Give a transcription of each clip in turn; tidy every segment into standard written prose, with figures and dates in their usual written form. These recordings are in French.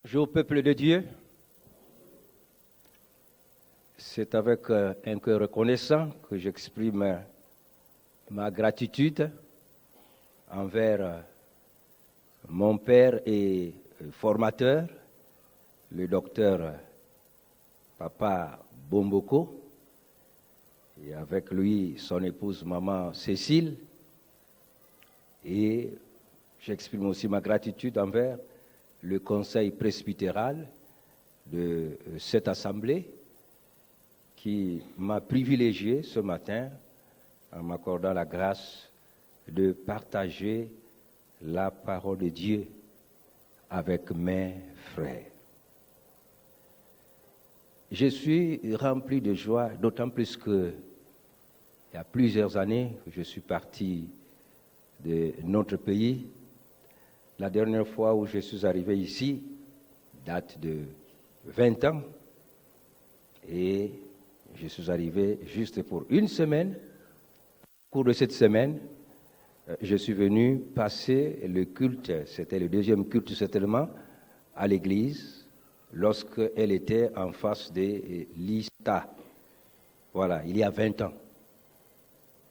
Bonjour peuple de Dieu. C'est avec un cœur reconnaissant que j'exprime ma gratitude envers mon père et formateur, le docteur Papa Bomboko, et avec lui son épouse maman Cécile. Et j'exprime aussi ma gratitude envers le conseil presbytéral de cette assemblée qui m'a privilégié ce matin en m'accordant la grâce de partager la parole de Dieu avec mes frères. Je suis rempli de joie, d'autant plus qu'il y a plusieurs années que je suis parti de notre pays. La dernière fois où je suis arrivé ici date de 20 ans et je suis arrivé juste pour une semaine. Au cours de cette semaine, je suis venu passer le culte, c'était le deuxième culte certainement, à l'église, lorsqu'elle était en face de l'ISTA. Voilà, il y a 20 ans.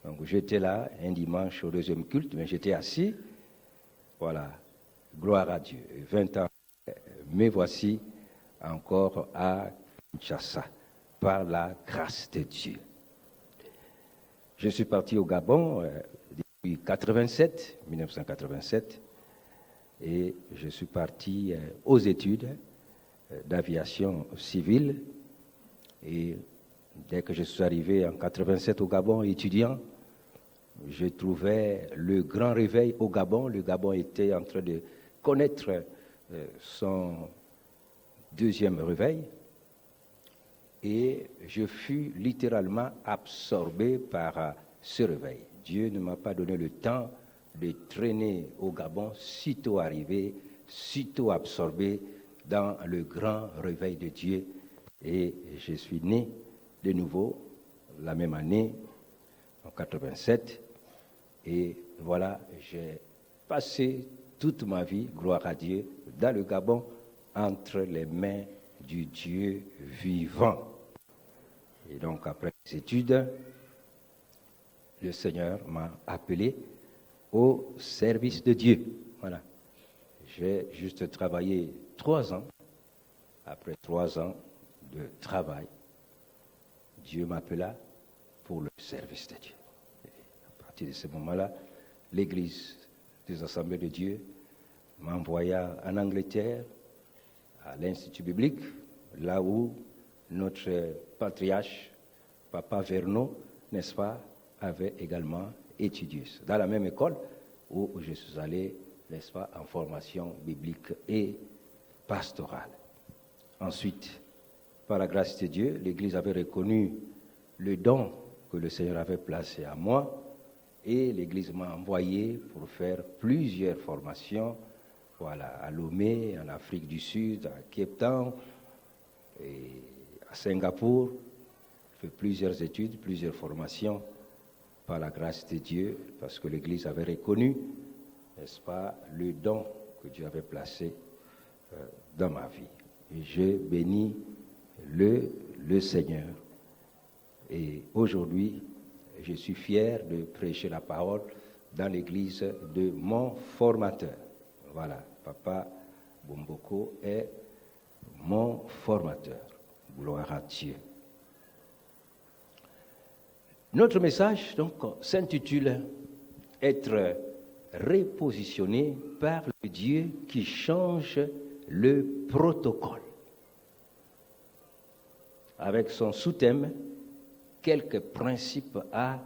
Donc j'étais là un dimanche au deuxième culte, mais j'étais assis. Voilà, gloire à Dieu. 20 ans, me voici encore à Kinshasa, par la grâce de Dieu. Je suis parti au Gabon depuis 1987, et je suis parti aux études d'aviation civile. Et dès que je suis arrivé en 87 au Gabon, étudiant, je trouvais le grand réveil au Gabon. Le Gabon était en train de connaître son deuxième réveil. Et je fus littéralement absorbé par ce réveil. Dieu ne m'a pas donné le temps de traîner au Gabon, sitôt arrivé, sitôt absorbé dans le grand réveil de Dieu. Et je suis né de nouveau la même année, en 87. Et voilà, j'ai passé toute ma vie, gloire à Dieu, dans le Gabon, entre les mains du Dieu vivant. Et donc, après les études, le Seigneur m'a appelé au service de Dieu. Voilà. J'ai juste travaillé 3 ans. Après 3 ans de travail, Dieu m'appela pour le service de Dieu. Et à partir de ce moment-là, l'Église des Assemblées de Dieu m'envoya en Angleterre, à l'Institut biblique, là où notre patriarche, Papa Verneau, n'est-ce pas, avait également étudié. Dans la même école où je suis allé, n'est-ce pas, en formation biblique et pastorale. Ensuite, par la grâce de Dieu, l'Église avait reconnu le don que le Seigneur avait placé à moi et l'Église m'a envoyé pour faire plusieurs formations, voilà, à Lomé, en Afrique du Sud, à Cape Town et à Singapour. J'ai fait plusieurs études, plusieurs formations par la grâce de Dieu, parce que l'Église avait reconnu, n'est-ce pas, le don que Dieu avait placé dans ma vie. Et je bénis le Seigneur. Et aujourd'hui, je suis fier de prêcher la parole dans l'église de mon formateur. Voilà, Papa Bomboko est mon formateur. Gloire à Dieu. Notre message, donc, s'intitule « Être repositionné par le Dieu qui change le protocole ». Avec son sous-thème, quelques principes à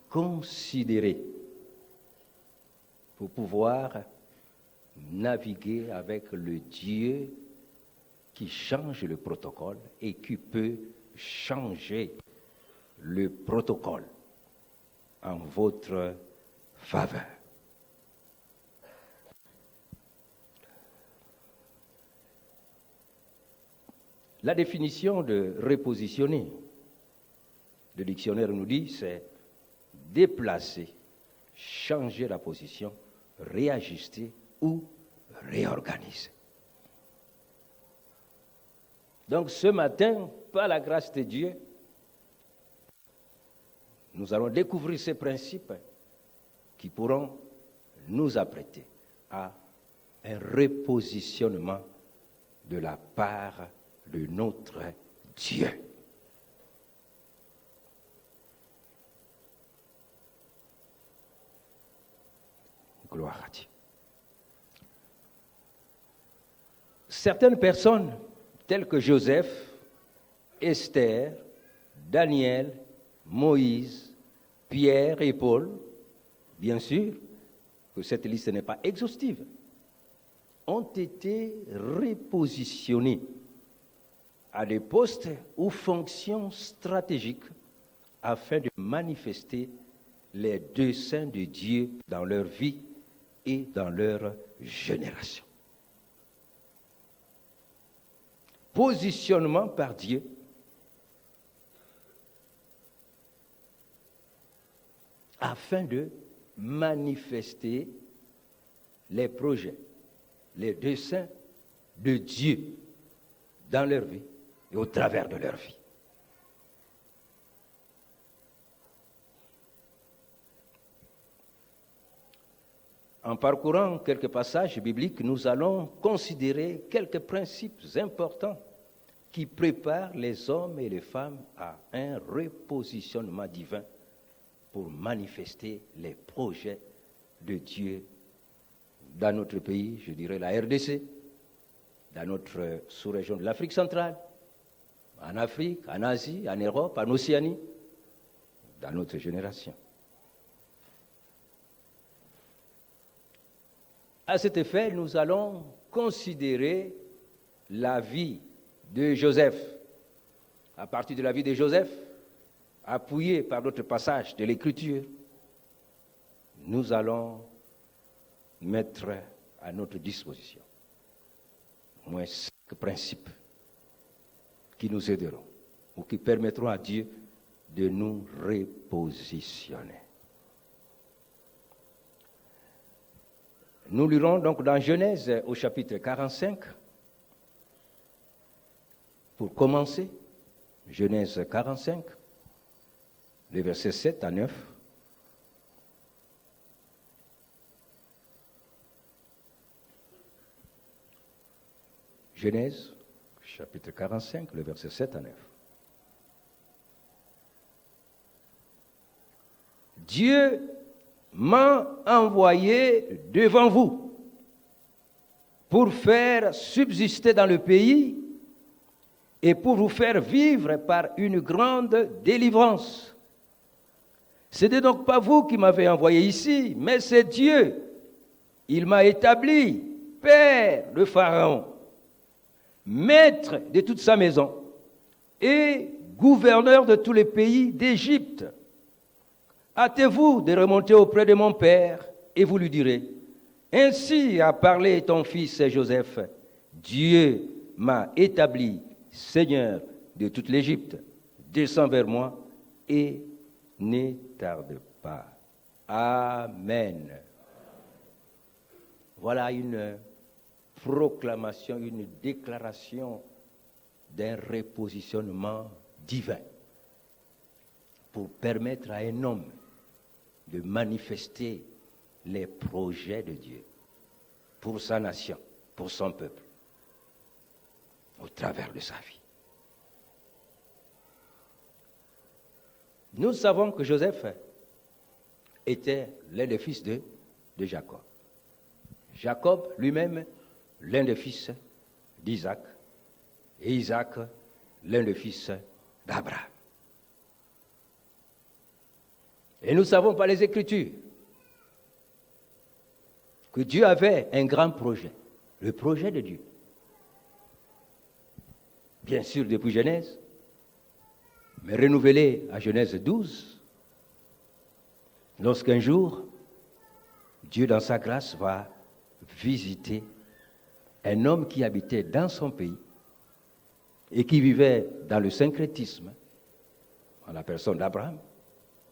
considérer pour pouvoir naviguer avec le Dieu qui change le protocole et qui peut changer le protocole en votre faveur. La définition de repositionner, le dictionnaire nous dit, c'est déplacer, changer la position, réajuster ou réorganiser. Donc ce matin, par la grâce de Dieu, nous allons découvrir ces principes qui pourront nous apprêter à un repositionnement de la part de notre Dieu. Gloire à Dieu. Certaines personnes, telles que Joseph, Esther, Daniel, Moïse, Pierre et Paul, bien sûr que cette liste n'est pas exhaustive, ont été repositionnés à des postes ou fonctions stratégiques afin de manifester les desseins de Dieu dans leur vie et dans leur génération. Positionnement par Dieu afin de manifester les projets, les desseins de Dieu dans leur vie et au travers de leur vie. En parcourant quelques passages bibliques, nous allons considérer quelques principes importants qui préparent les hommes et les femmes à un repositionnement divin pour manifester les projets de Dieu dans notre pays, je dirais la RDC, dans notre sous-région de l'Afrique centrale, en Afrique, en Asie, en Europe, en Océanie, dans notre génération. À cet effet, nous allons considérer la vie de Joseph. À partir de la vie de Joseph, appuyé par d'autres passages de l'Écriture, nous allons mettre à notre disposition au moins 5 principes qui nous aideront ou qui permettront à Dieu de nous repositionner. Nous lirons donc dans Genèse au chapitre 45, pour commencer, Genèse 45, les versets 7 à 9. Genèse, chapitre 45, les versets 7 à 9. Dieu m'a envoyé devant vous pour faire subsister dans le pays et pour vous faire vivre par une grande délivrance. Ce n'est donc pas vous qui m'avez envoyé ici, mais c'est Dieu. Il m'a établi père de Pharaon, maître de toute sa maison et gouverneur de tous les pays d'Égypte. Hâtez-vous de remonter auprès de mon père et vous lui direz, ainsi a parlé ton fils Joseph, Dieu m'a établi Seigneur de toute l'Égypte. Descends vers moi et ne tarde pas. Amen. Voilà une proclamation, une déclaration d'un repositionnement divin pour permettre à un homme de manifester les projets de Dieu pour sa nation, pour son peuple, au travers de sa vie. Nous savons que Joseph était l'un des fils de Jacob. Jacob lui-même, l'un des fils d'Isaac, et Isaac, l'un des fils d'Abraham. Et nous savons par les Écritures que Dieu avait un grand projet, le projet de Dieu. Bien sûr, depuis Genèse, mais renouvelé à Genèse 12, lorsqu'un jour, Dieu, dans sa grâce, va visiter un homme qui habitait dans son pays et qui vivait dans le syncrétisme, en la personne d'Abraham,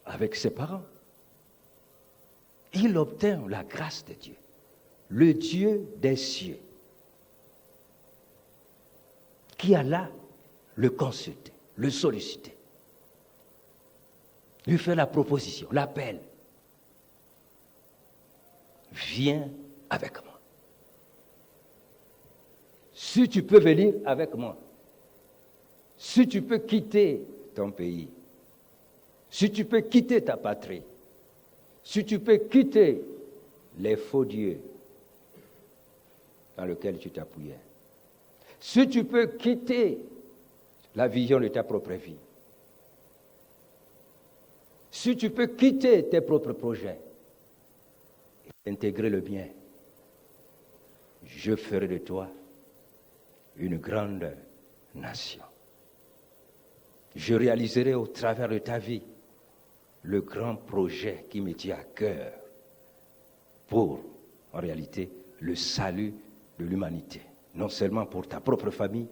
avec ses parents. Il obtint la grâce de Dieu, le Dieu des cieux, qui alla le consulter, le solliciter, lui faire la proposition, l'appel. Viens avec moi. Si tu peux venir avec moi, si tu peux quitter ton pays, si tu peux quitter ta patrie, si tu peux quitter les faux dieux dans lesquels tu t'appuyais, si tu peux quitter la vision de ta propre vie, si tu peux quitter tes propres projets et intégrer le bien, je ferai de toi une grande nation. Je réaliserai au travers de ta vie le grand projet qui me tient à cœur pour, en réalité, le salut de l'humanité. Non seulement pour ta propre famille,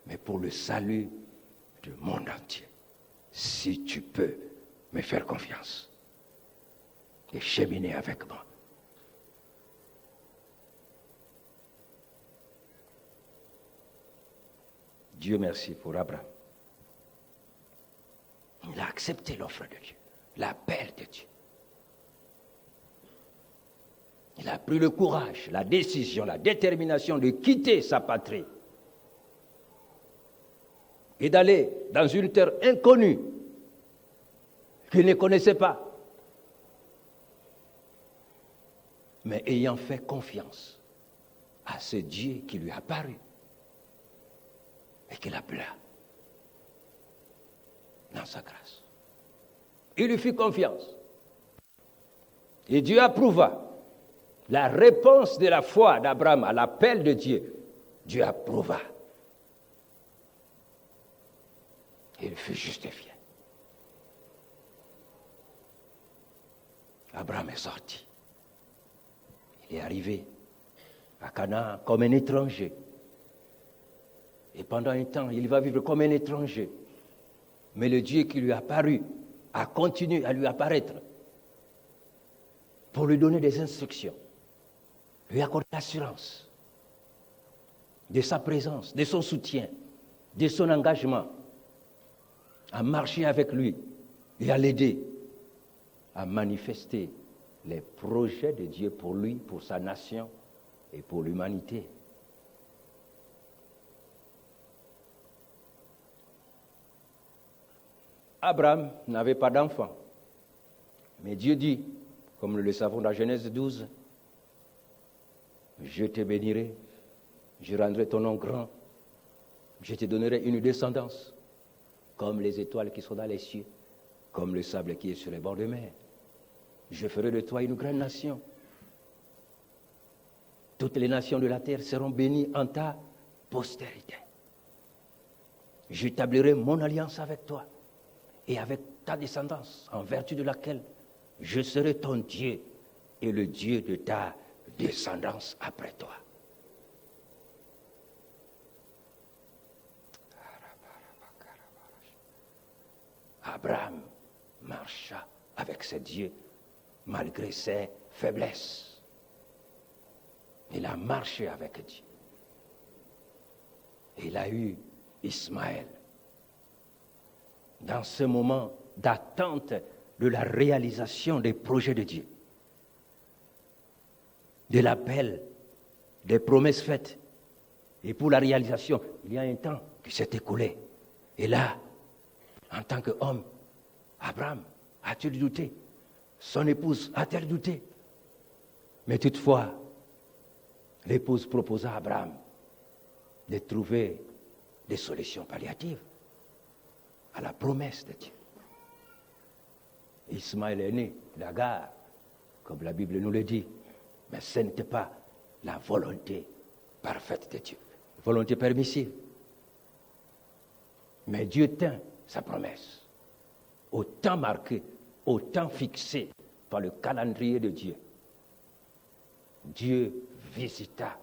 mais pour le salut du monde entier. Si tu peux me faire confiance et cheminer avec moi. Dieu merci pour Abraham. Il a accepté l'offre de Dieu, l'appel de Dieu. Il a pris le courage, la décision, la détermination de quitter sa patrie et d'aller dans une terre inconnue qu'il ne connaissait pas, mais ayant fait confiance à ce Dieu qui lui a apparu et qu'il appela dans sa grâce. Il lui fit confiance. Et Dieu approuva la réponse de la foi d'Abraham à l'appel de Dieu. Dieu approuva. Il fut justifié. Abraham est sorti. Il est arrivé à Canaan comme un étranger. Et pendant un temps, il va vivre comme un étranger. Mais le Dieu qui lui a apparu a continué à lui apparaître pour lui donner des instructions, lui accorder l'assurance de sa présence, de son soutien, de son engagement à marcher avec lui et à l'aider à manifester les projets de Dieu pour lui, pour sa nation et pour l'humanité. Abraham n'avait pas d'enfant. Mais Dieu dit, comme nous le savons dans Genèse 12, je te bénirai, je rendrai ton nom grand, je te donnerai une descendance, comme les étoiles qui sont dans les cieux, comme le sable qui est sur les bords de mer. Je ferai de toi une grande nation. Toutes les nations de la terre seront bénies en ta postérité. J'établirai mon alliance avec toi et avec ta descendance, en vertu de laquelle je serai ton Dieu et le Dieu de ta descendance après toi. Abraham marcha avec ses dieux malgré ses faiblesses. Il a marché avec Dieu. Il a eu Ismaël. Dans ce moment d'attente de la réalisation des projets de Dieu, de l'appel, des promesses faites. Et pour la réalisation, il y a un temps qui s'est écoulé. Et là, en tant qu'homme, Abraham a-t-il douté? Son épouse a-t-elle douté? Mais toutefois, l'épouse proposa à Abraham de trouver des solutions palliatives à la promesse de Dieu. Ismaël est né d'Agar, comme la Bible nous le dit, mais ce n'était pas la volonté parfaite de Dieu, volonté permissive. Mais Dieu tint sa promesse, au temps marqué, au temps fixé par le calendrier de Dieu. Dieu visita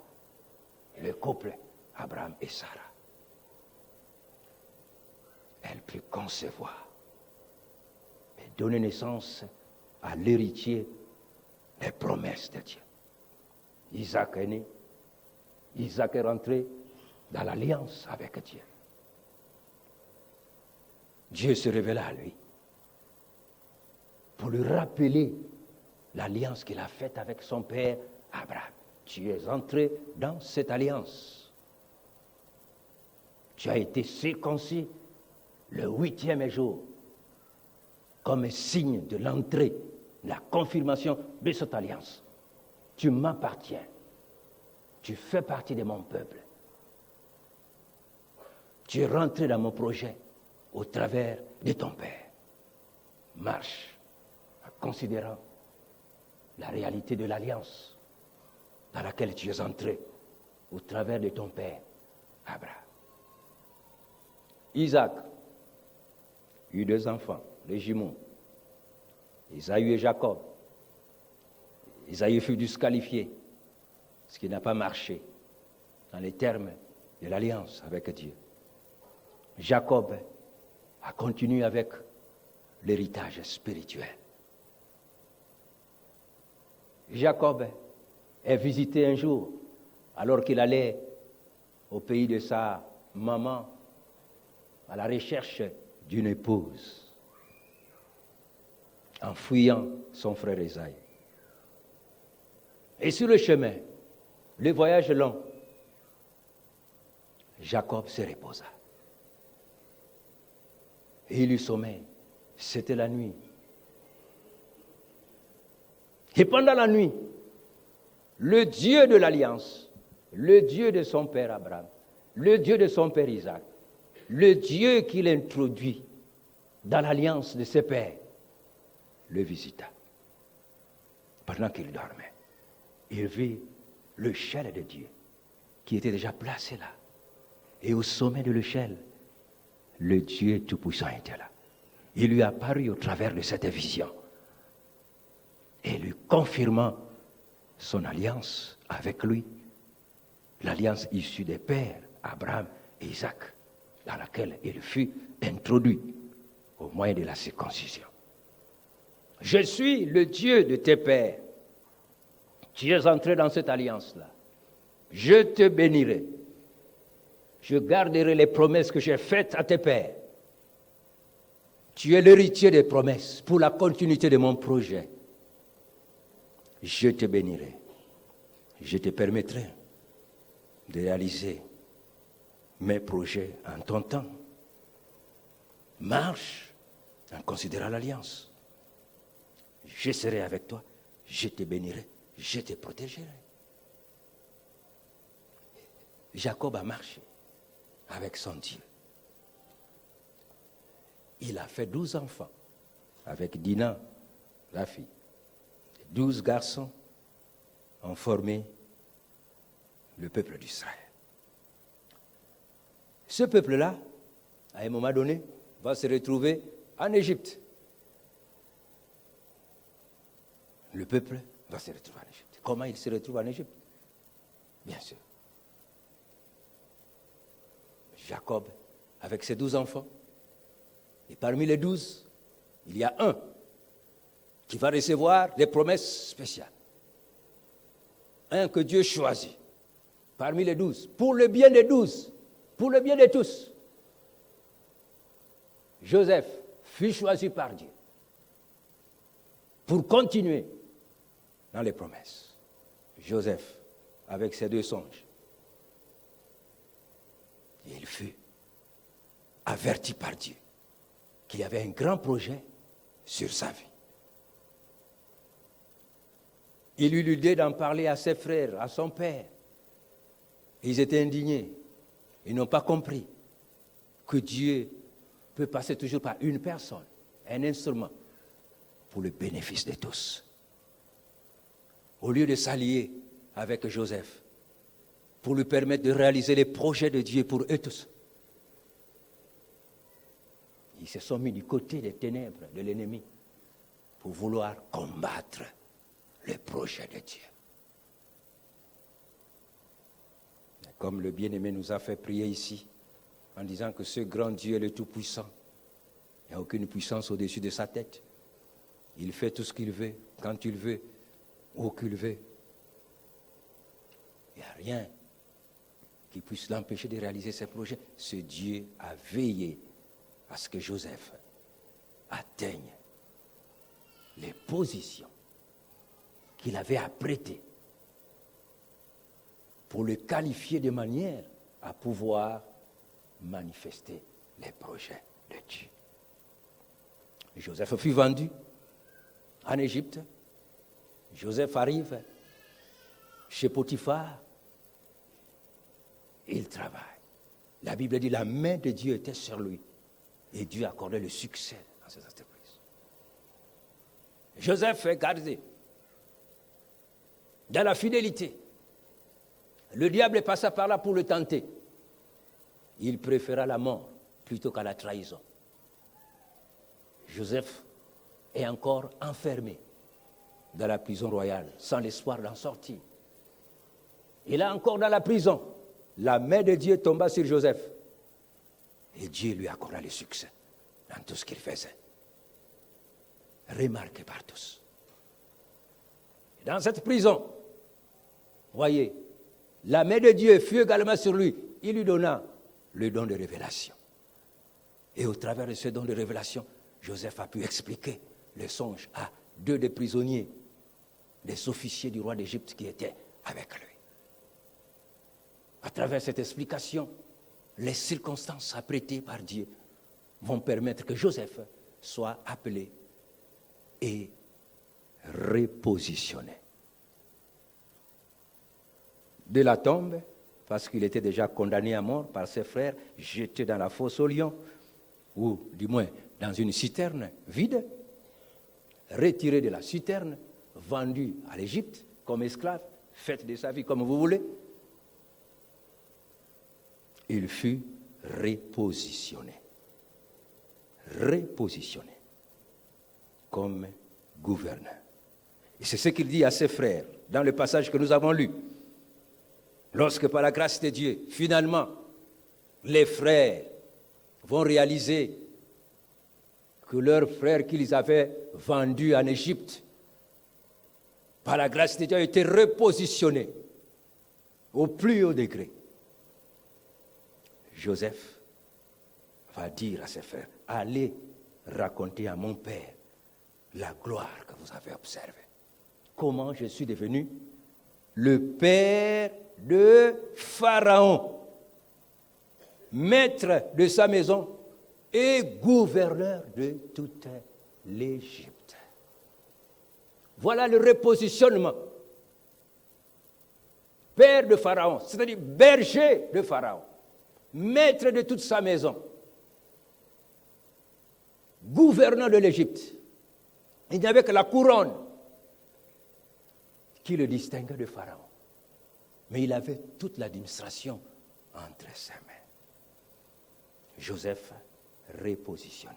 le couple Abraham et Sarah. Elle put concevoir et donner naissance à l'héritier des promesses de Dieu. Isaac est né. Isaac est rentré dans l'alliance avec Dieu. Dieu se révéla à lui pour lui rappeler l'alliance qu'il a faite avec son père Abraham. Tu es entré dans cette alliance. Tu as été circoncis le 8e jour comme signe de l'entrée, la confirmation de cette alliance. Tu m'appartiens. Tu fais partie de mon peuple. Tu es rentré dans mon projet au travers de ton père. Marche en considérant la réalité de l'alliance dans laquelle tu es entré au travers de ton père, Abraham. Isaac eut 2 enfants, les jumeaux, Ésaü et Jacob. Ésaü fut disqualifié, ce qui n'a pas marché dans les termes de l'alliance avec Dieu. Jacob a continué avec l'héritage spirituel. Jacob est visité un jour, alors qu'il allait au pays de sa maman, à la recherche d'une épouse, en fuyant son frère Ésaü. Et sur le chemin, le voyage long, Jacob se reposa. Et il eut sommeil. C'était la nuit. Et pendant la nuit, le Dieu de l'Alliance, le Dieu de son père Abraham, le Dieu de son père Isaac, le Dieu qu'il introduit dans l'alliance de ses pères, le visita. Pendant qu'il dormait, il vit l'échelle de Dieu qui était déjà placée là. Et au sommet de l'échelle, le Dieu Tout-Puissant était là. Il lui apparut au travers de cette vision et lui confirmant son alliance avec lui, l'alliance issue des pères, Abraham et Isaac, dans laquelle il fut introduit au moyen de la circoncision. Je suis le Dieu de tes pères. Tu es entré dans cette alliance-là. Je te bénirai. Je garderai les promesses que j'ai faites à tes pères. Tu es l'héritier des promesses pour la continuité de mon projet. Je te bénirai. Je te permettrai de réaliser mes projets en ton temps. Marche en considérant l'alliance. Je serai avec toi, je te bénirai, je te protégerai. Jacob a marché avec son Dieu. Il a fait 12 enfants avec Dina, la fille. 12 garçons ont formé le peuple d'Israël. Ce peuple-là, à un moment donné, va se retrouver en Égypte. Le peuple va se retrouver en Égypte. Comment il se retrouve en Égypte? Bien sûr. Jacob, avec ses 12 enfants, et parmi les 12, il y a un qui va recevoir des promesses spéciales. Un que Dieu choisit, parmi les 12, pour le bien des 12, pour le bien de tous. Joseph fut choisi par Dieu pour continuer dans les promesses. Joseph, avec ses 2 songes, il fut averti par Dieu qu'il y avait un grand projet sur sa vie. Il eut l'idée d'en parler à ses frères, à son père. Ils étaient indignés. Ils n'ont pas compris que Dieu peut passer toujours par une personne, un instrument, pour le bénéfice de tous. Au lieu de s'allier avec Joseph, pour lui permettre de réaliser les projets de Dieu pour eux tous, ils se sont mis du côté des ténèbres de l'ennemi pour vouloir combattre les projets de Dieu. Comme le bien-aimé nous a fait prier ici, en disant que ce grand Dieu est le Tout-Puissant. Il n'y a aucune puissance au-dessus de sa tête. Il fait tout ce qu'il veut, quand il veut, où qu'il veut. Il n'y a rien qui puisse l'empêcher de réaliser ses projets. Ce Dieu a veillé à ce que Joseph atteigne les positions qu'il avait apprêtées pour le qualifier de manière à pouvoir manifester les projets de Dieu. Joseph fut vendu en Égypte. Joseph arrive chez Potiphar. Il travaille. La Bible dit que la main de Dieu était sur lui. Et Dieu accordait le succès dans cette entreprise. Joseph est gardé dans la fidélité. Le diable passa par là pour le tenter. Il préféra la mort plutôt qu'à la trahison. Joseph est encore enfermé dans la prison royale, sans l'espoir d'en sortir. Et là encore dans la prison, la main de Dieu tomba sur Joseph. Et Dieu lui accorda le succès dans tout ce qu'il faisait. Remarqué par tous. Et dans cette prison, voyez, la main de Dieu fut également sur lui. Il lui donna le don de révélation. Et au travers de ce don de révélation, Joseph a pu expliquer le songe à 2 des prisonniers, des officiers du roi d'Égypte qui étaient avec lui. À travers cette explication, les circonstances apprêtées par Dieu vont permettre que Joseph soit appelé et repositionné. De la tombe, parce qu'il était déjà condamné à mort par ses frères, jeté dans la fosse aux lions, ou du moins dans une citerne vide, retiré de la citerne, vendu à l'Égypte comme esclave, faites de sa vie comme vous voulez, il fut repositionné. Repositionné comme gouverneur. Et c'est ce qu'il dit à ses frères dans le passage que nous avons lu. Lorsque par la grâce de Dieu, finalement, les frères vont réaliser que leurs frères qu'ils avaient vendus en Égypte, par la grâce de Dieu, ont été repositionnés au plus haut degré. Joseph va dire à ses frères, allez raconter à mon père la gloire que vous avez observée. Comment je suis devenu le père de Pharaon, maître de sa maison et gouverneur de toute l'Égypte. Voilà le repositionnement. Père de Pharaon, c'est-à-dire berger de Pharaon, maître de toute sa maison, gouverneur de l'Égypte. Il n'y avait que la couronne qui le distinguait de Pharaon. Mais il avait toute l'administration entre ses mains. Joseph repositionné.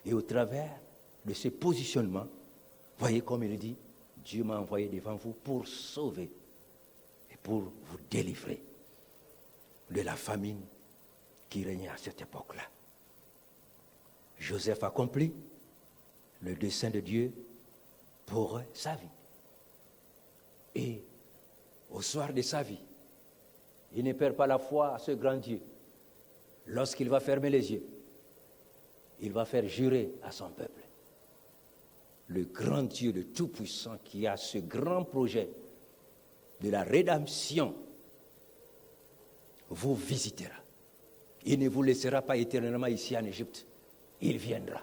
Et au travers de ce positionnement, voyez comme il dit, Dieu m'a envoyé devant vous pour sauver et pour vous délivrer de la famine qui régnait à cette époque-là. Joseph accomplit le dessein de Dieu pour sa vie. Et au soir de sa vie, il ne perd pas la foi à ce grand Dieu. Lorsqu'il va fermer les yeux, il va faire jurer à son peuple. Le grand Dieu de Tout-Puissant qui a ce grand projet de la rédemption vous visitera. Il ne vous laissera pas éternellement ici en Égypte. Il viendra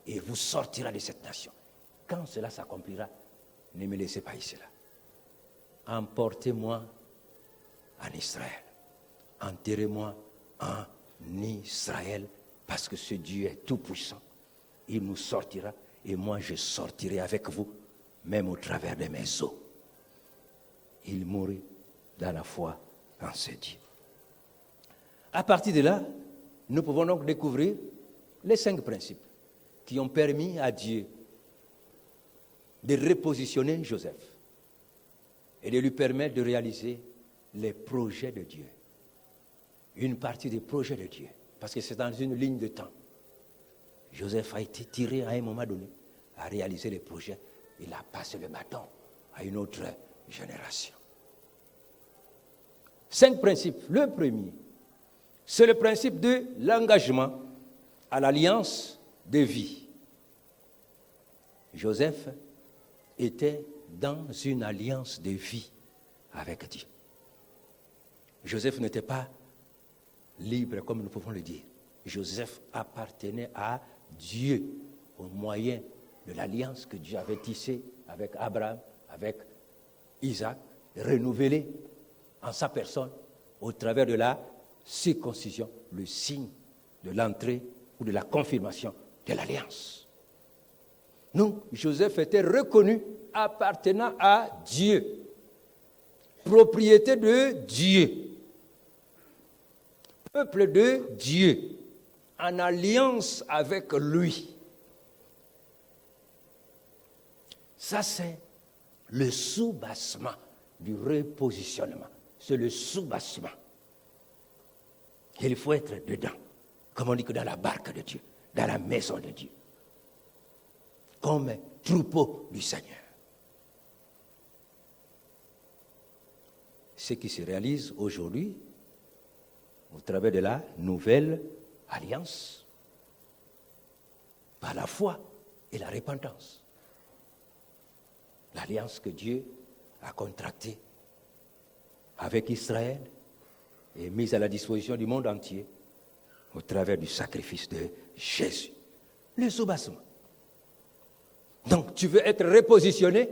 et vous sortira de cette nation. Quand cela s'accomplira, ne me laissez pas ici là. Emportez-moi en Israël. Enterrez-moi en Israël, parce que ce Dieu est tout puissant. Il nous sortira et moi je sortirai avec vous, même au travers de mes os. Il mourut dans la foi en ce Dieu. À partir de là, nous pouvons donc découvrir les 5 principes qui ont permis à Dieu de repositionner Joseph et de lui permettre de réaliser les projets de Dieu. Une partie des projets de Dieu, parce que c'est dans une ligne de temps. Joseph a été tiré à un moment donné à réaliser les projets. Il a passé le bâton à une autre génération. 5 principes. Le premier, c'est le principe de l'engagement à l'alliance de vie. Joseph était dans une alliance de vie avec Dieu. Joseph n'était pas libre comme nous pouvons le dire. Joseph appartenait à Dieu au moyen de l'alliance que Dieu avait tissée avec Abraham, avec Isaac, renouvelée en sa personne au travers de la circoncision, le signe de l'entrée ou de la confirmation de l'alliance. Donc, Joseph était reconnu appartenant à Dieu, propriété de Dieu, peuple de Dieu, en alliance avec lui. Ça, c'est le soubassement du repositionnement. C'est le soubassement. Il faut être dedans, comme on dit que dans la barque de Dieu, dans la maison de Dieu, comme un troupeau du Seigneur. Ce qui se réalise aujourd'hui au travers de la nouvelle alliance, par la foi et la repentance. L'alliance que Dieu a contractée avec Israël et mise à la disposition du monde entier au travers du sacrifice de Jésus. Le soubassement. Donc, tu veux être repositionné?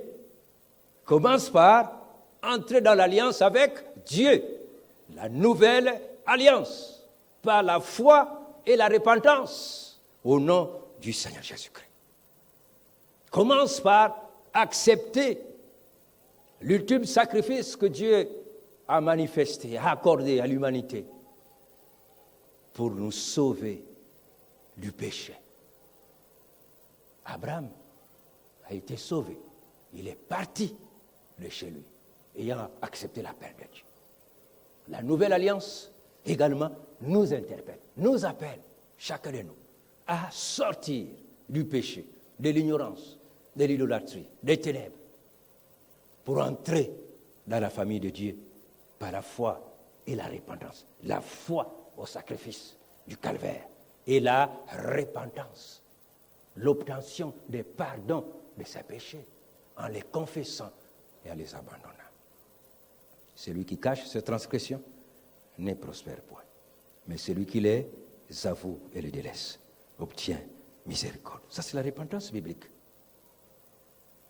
Commence par entrer dans l'alliance avec Dieu. La nouvelle alliance, par la foi et la repentance, au nom du Seigneur Jésus-Christ. Commence par accepter l'ultime sacrifice que Dieu a manifesté, a accordé à l'humanité pour nous sauver du péché. Abraham a été sauvé. Il est parti de chez lui, ayant accepté l'appel de Dieu. La nouvelle alliance également nous interpelle, nous appelle, chacun de nous, à sortir du péché, de l'ignorance, de l'idolâtrie, des ténèbres, pour entrer dans la famille de Dieu par la foi et la repentance. La foi au sacrifice du calvaire et la repentance, l'obtention des pardons de ses péchés en les confessant et en les abandonnant. Celui qui cache ses transgressions ne prospère point, mais celui qui les avoue et les délaisse obtient miséricorde. Ça, c'est la repentance biblique.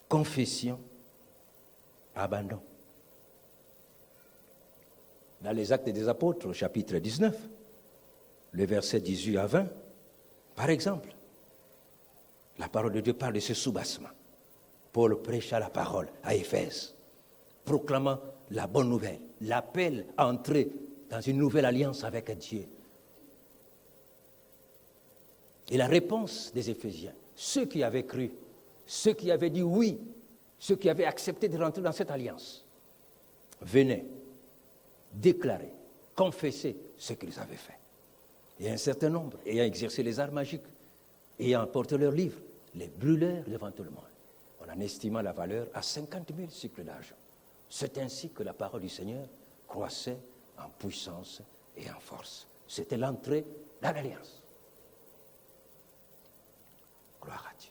Confession, abandon. Dans les Actes des Apôtres, au chapitre 19, le verset 18 à 20, par exemple, la parole de Dieu parle de ce soubassement. Paul prêcha la parole à Éphèse, proclamant la bonne nouvelle, l'appel à entrer dans une nouvelle alliance avec Dieu. Et la réponse des Éphésiens, ceux qui avaient cru, ceux qui avaient dit oui, ceux qui avaient accepté de rentrer dans cette alliance, venaient déclarer, confesser ce qu'ils avaient fait. Et un certain nombre, ayant exercé les arts magiques, ayant apporté leurs livres, les brûlèrent devant tout le monde, en estimant la valeur à 50 000 cycles d'argent. C'est ainsi que la parole du Seigneur croissait en puissance et en force. C'était l'entrée dans l'alliance. Gloire à Dieu.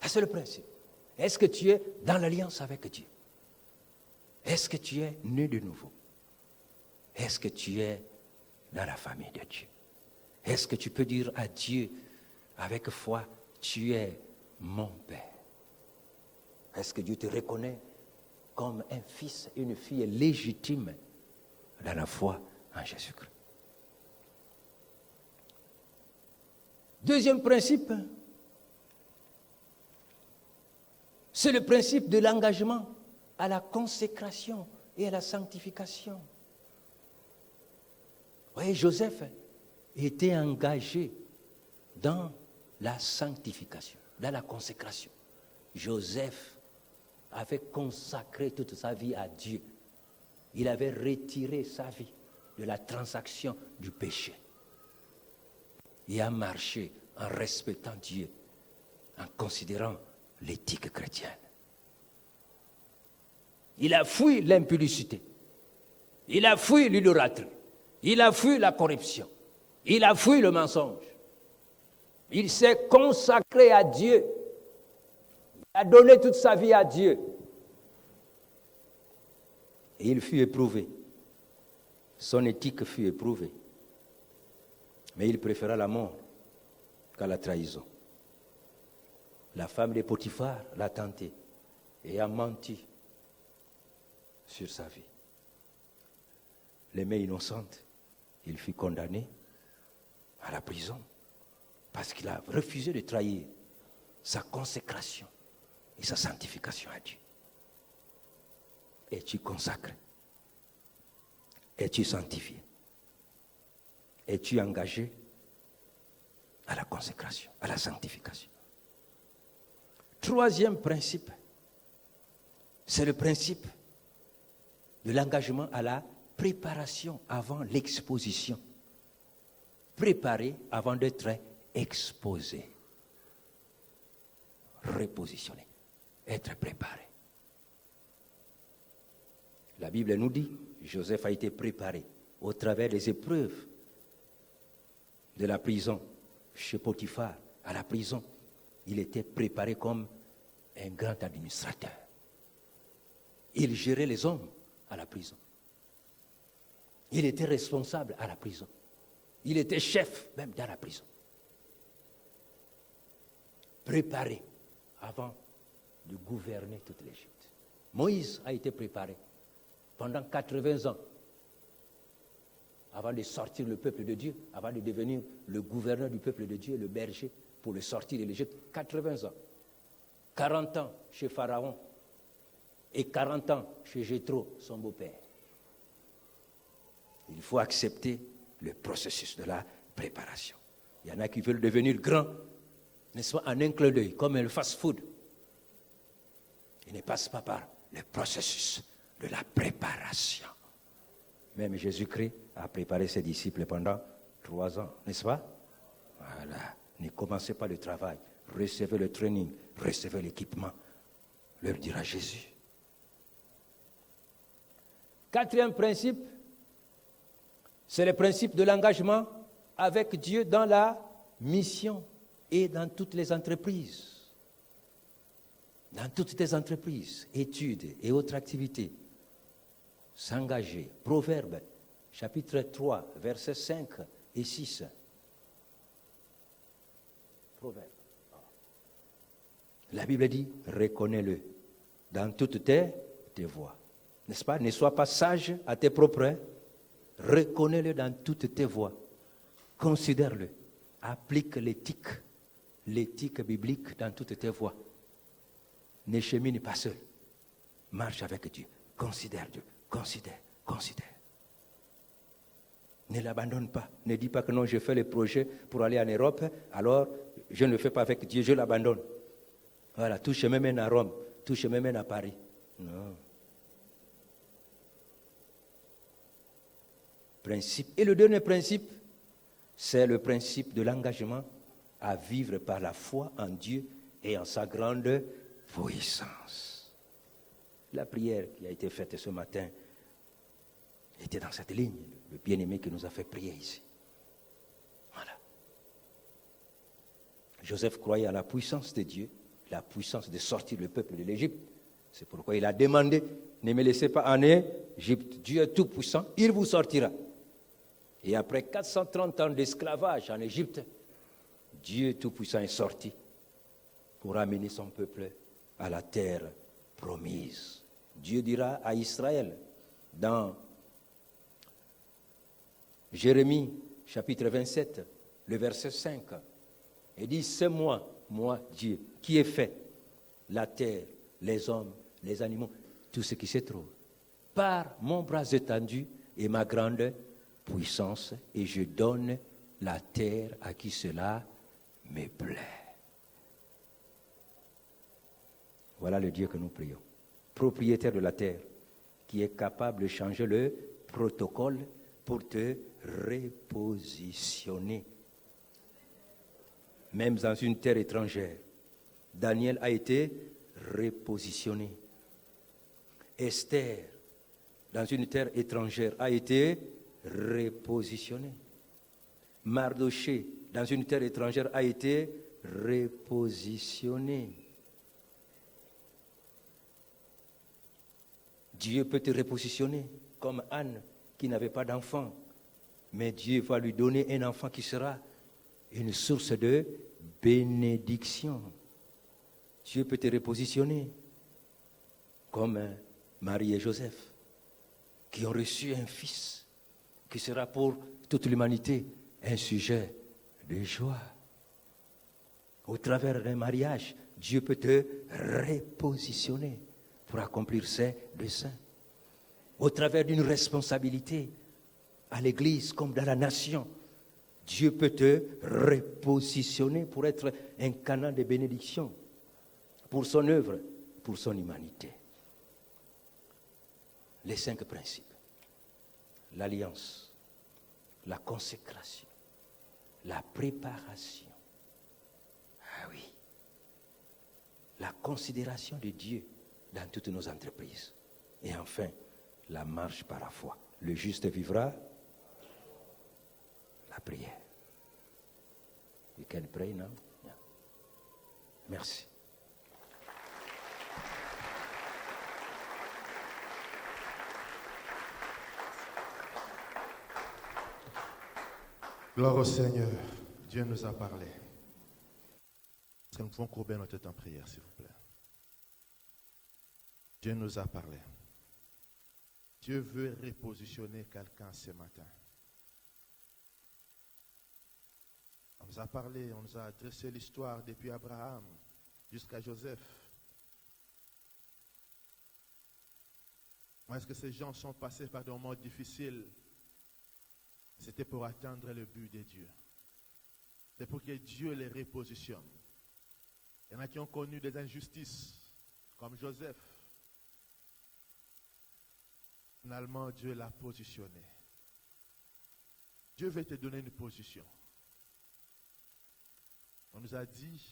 Ça, c'est le principe. Est-ce que tu es dans l'alliance avec Dieu? Est-ce que tu es né de nouveau? Est-ce que tu es dans la famille de Dieu? Est-ce que tu peux dire à Dieu avec foi, tu es mon Père? Est-ce que Dieu te reconnaît comme un fils et une fille légitime dans la foi en Jésus-Christ? Deuxième principe, c'est le principe de l'engagement à la consécration et à la sanctification. Vous voyez, Joseph était engagé dans la sanctification, dans la consécration. Joseph avait consacré toute sa vie à Dieu. Il avait retiré sa vie de la transaction du péché. Il a marché en respectant Dieu, en considérant l'éthique chrétienne. Il a fui l'impudicité. Il a fui l'idolâtrie. Il a fui la corruption. Il a fui le mensonge. Il s'est consacré à Dieu. Il a donné toute sa vie à Dieu. Et il fut éprouvé. Son éthique fut éprouvée. Mais il préféra la mort qu'à la trahison. La femme de Potiphar l'a tenté et a menti sur sa vie. Les mains innocentes, il fut condamné à la prison parce qu'il a refusé de trahir sa consécration et sa sanctification à Dieu. Es-tu consacré? Es-tu sanctifié? Es-tu engagé à la consécration, à la sanctification? Troisième principe, c'est le principe de l'engagement à la préparation avant l'exposition. Préparer avant d'être exposé. Repositionner. Être préparé. La Bible nous dit, Joseph a été préparé au travers des épreuves de la prison, chez Potiphar, à la prison. Il était préparé comme un grand administrateur. Il gérait les hommes à la prison. Il était responsable à la prison. Il était chef même dans la prison. Préparé avant de gouverner toute l'Égypte. Moïse a été préparé pendant 80 ans avant de sortir le peuple de Dieu, avant de devenir le gouverneur du peuple de Dieu, le berger, pour le sortir de l'Égypte. 80 ans. 40 ans chez Pharaon et 40 ans chez Jéthro, son beau-père. Il faut accepter le processus de la préparation. Il y en a qui veulent devenir grands, n'est-ce pas, en un clin d'œil, comme le fast-food. Ils ne passent pas par le processus de la préparation. Même Jésus-Christ a préparé ses disciples pendant 3 ans, n'est-ce pas? Voilà. Ne commencez pas le travail. Recevez le training, recevez l'équipement, leur dira Jésus. Quatrième principe, c'est le principe de l'engagement avec Dieu dans la mission et dans toutes les entreprises. Dans toutes les entreprises, études et autres activités. S'engager. Proverbe, chapitre 3, versets 5 et 6. Proverbe. La Bible dit, reconnais-le dans toutes tes voies. N'est-ce pas? Ne sois pas sage à tes propres. Reconnais-le dans toutes tes voies. Considère-le. Applique l'éthique biblique dans toutes tes voies. Ne chemine pas seul. Marche avec Dieu. Considère Dieu. Considère. Ne l'abandonne pas. Ne dis pas que non, je fais le projet pour aller en Europe, alors je ne le fais pas avec Dieu, je l'abandonne. Voilà, tout chemin mène à Rome, tout chemin mène à Paris. Non. Principe. Et le dernier principe, c'est le principe de l'engagement à vivre par la foi en Dieu et en sa grande puissance. La prière qui a été faite ce matin était dans cette ligne, le bien-aimé qui nous a fait prier ici. Voilà. Joseph croyait à la puissance de Dieu, la puissance de sortir le peuple de l'Égypte. C'est pourquoi il a demandé, ne me laissez pas en Égypte. Dieu est tout puissant, il vous sortira. Et après 430 ans d'esclavage en Égypte, Dieu tout puissant est sorti pour amener son peuple à la terre promise. Dieu dira à Israël dans Jérémie chapitre 27, le verset 5, il dit, c'est moi, Dieu, qui ai fait la terre, les hommes, les animaux, tout ce qui se trouve, par mon bras étendu et ma grande puissance, et je donne la terre à qui cela me plaît. Voilà le Dieu que nous prions, propriétaire de la terre, qui est capable de changer le protocole pour te repositionner. Même dans une terre étrangère, Daniel a été repositionné. Esther, dans une terre étrangère, a été repositionnée. Mardoché, dans une terre étrangère, a été repositionné. Dieu peut te repositionner, comme Anne qui n'avait pas d'enfant. Mais Dieu va lui donner un enfant qui sera une source de bénédiction. Dieu peut te repositionner, comme Marie et Joseph, qui ont reçu un fils, qui sera pour toute l'humanité un sujet de joie. Au travers d'un mariage, Dieu peut te repositionner pour accomplir ses desseins. Au travers d'une responsabilité à l'Église comme dans la nation, Dieu peut te repositionner pour être un canal de bénédiction pour son œuvre, pour son humanité. Les 5 principes. L'alliance, la consécration, la préparation. Ah oui. La considération de Dieu dans toutes nos entreprises. Et enfin, la marche par la foi. Le juste vivra la prière. We can pray now. Yeah. Merci. Gloire au Seigneur. Dieu nous a parlé. Est-ce que nous pouvons courber notre tête en prière, s'il vous plaît? Dieu nous a parlé. Dieu veut repositionner quelqu'un ce matin. On nous a parlé, on nous a adressé l'histoire depuis Abraham jusqu'à Joseph. Comment est-ce que ces gens sont passés par des moments difficiles? C'était pour atteindre le but de Dieu. C'est pour que Dieu les repositionne. Il y en a qui ont connu des injustices, comme Joseph. Finalement, Dieu l'a positionné. Dieu veut te donner une position. On nous a dit,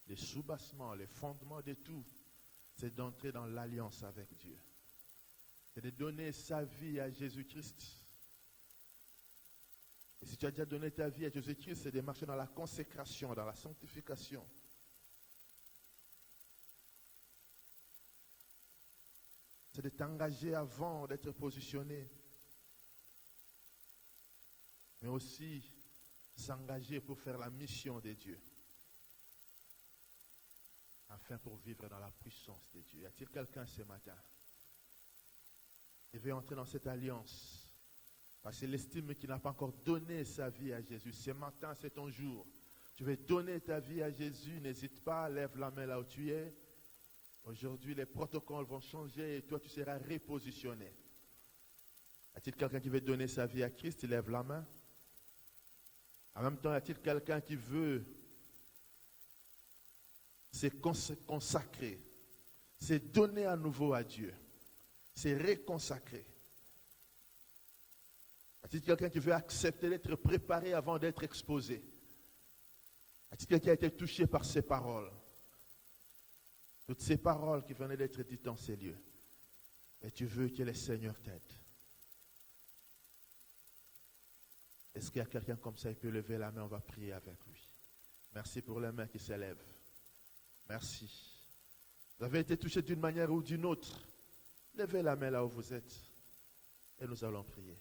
les sous-bassements, les fondements de tout, c'est d'entrer dans l'alliance avec Dieu. C'est de donner sa vie à Jésus-Christ. Et si tu as déjà donné ta vie à Jésus-Christ, c'est de marcher dans la consécration, dans la sanctification. C'est de t'engager avant d'être positionné. Mais aussi s'engager pour faire la mission de Dieu. Afin pour vivre dans la puissance de Dieu. Y a-t-il quelqu'un ce matin qui veut entrer dans cette alliance? Parce qu'il estime qu'il n'a pas encore donné sa vie à Jésus. Ce matin, c'est ton jour. Tu veux donner ta vie à Jésus, n'hésite pas, lève la main là où tu es. Aujourd'hui, les protocoles vont changer et toi, tu seras repositionné. Y a-t-il quelqu'un qui veut donner sa vie à Christ? Il lève la main. En même temps, y a-t-il quelqu'un qui veut se consacrer, se donner à nouveau à Dieu, se réconsacrer? Y a-t-il quelqu'un qui veut accepter d'être préparé avant d'être exposé? Y a-t-il quelqu'un qui a été touché par ces paroles? Toutes ces paroles qui venaient d'être dites dans ces lieux. Et tu veux que le Seigneur t'aide. Est-ce qu'il y a quelqu'un comme ça, il peut lever la main, on va prier avec lui. Merci pour les mains qui s'élèvent. Merci. Vous avez été touché d'une manière ou d'une autre. Levez la main là où vous êtes. Et nous allons prier.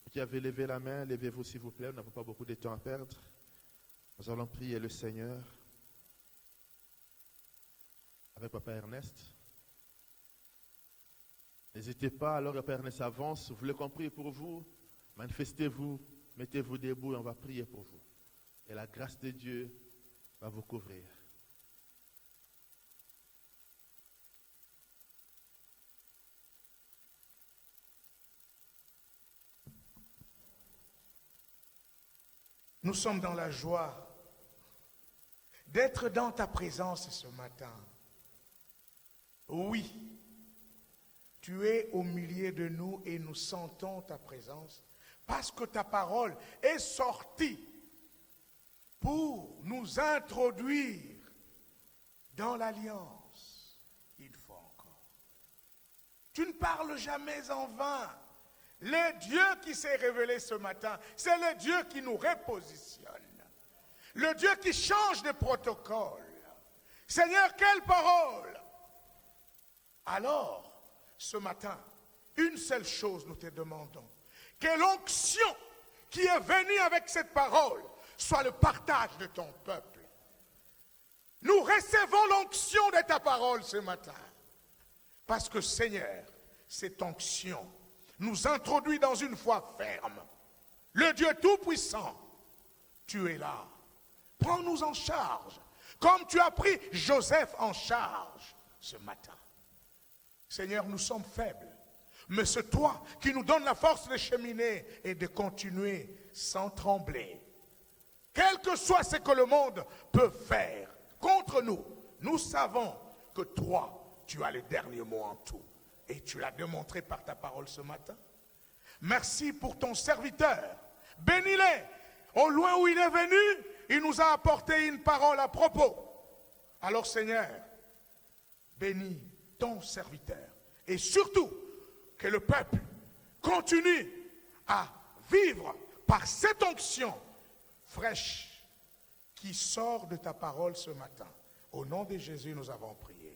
Vous qui avez levé la main, levez-vous s'il vous plaît. Nous n'avons pas beaucoup de temps à perdre. Nous allons prier le Seigneur. Avec Papa Ernest. N'hésitez pas, alors que Papa Ernest avance. Vous voulez qu'on prie pour vous? Manifestez-vous, mettez-vous debout et on va prier pour vous. Et la grâce de Dieu va vous couvrir. Nous sommes dans la joie d'être dans ta présence ce matin. Oui, tu es au milieu de nous et nous sentons ta présence parce que ta parole est sortie pour nous introduire dans l'alliance. Une fois encore. Tu ne parles jamais en vain. Le Dieu qui s'est révélé ce matin, c'est le Dieu qui nous repositionne. Le Dieu qui change de protocole. Seigneur, quelle parole! Alors, ce matin, une seule chose nous te demandons. Que l'onction qui est venue avec cette parole soit le partage de ton peuple. Nous recevons l'onction de ta parole ce matin. Parce que Seigneur, cette onction nous introduit dans une foi ferme. Le Dieu Tout-Puissant, tu es là. Prends-nous en charge, comme tu as pris Joseph en charge ce matin. Seigneur, nous sommes faibles, mais c'est toi qui nous donnes la force de cheminer et de continuer sans trembler. Quel que soit ce que le monde peut faire contre nous, nous savons que toi, tu as le dernier mot en tout. Et tu l'as démontré par ta parole ce matin. Merci pour ton serviteur. Bénis-le. Au loin où il est venu, il nous a apporté une parole à propos. Alors Seigneur, bénis ton serviteur. Et surtout, que le peuple continue à vivre par cette onction fraîche qui sort de ta parole ce matin. Au nom de Jésus, nous avons prié.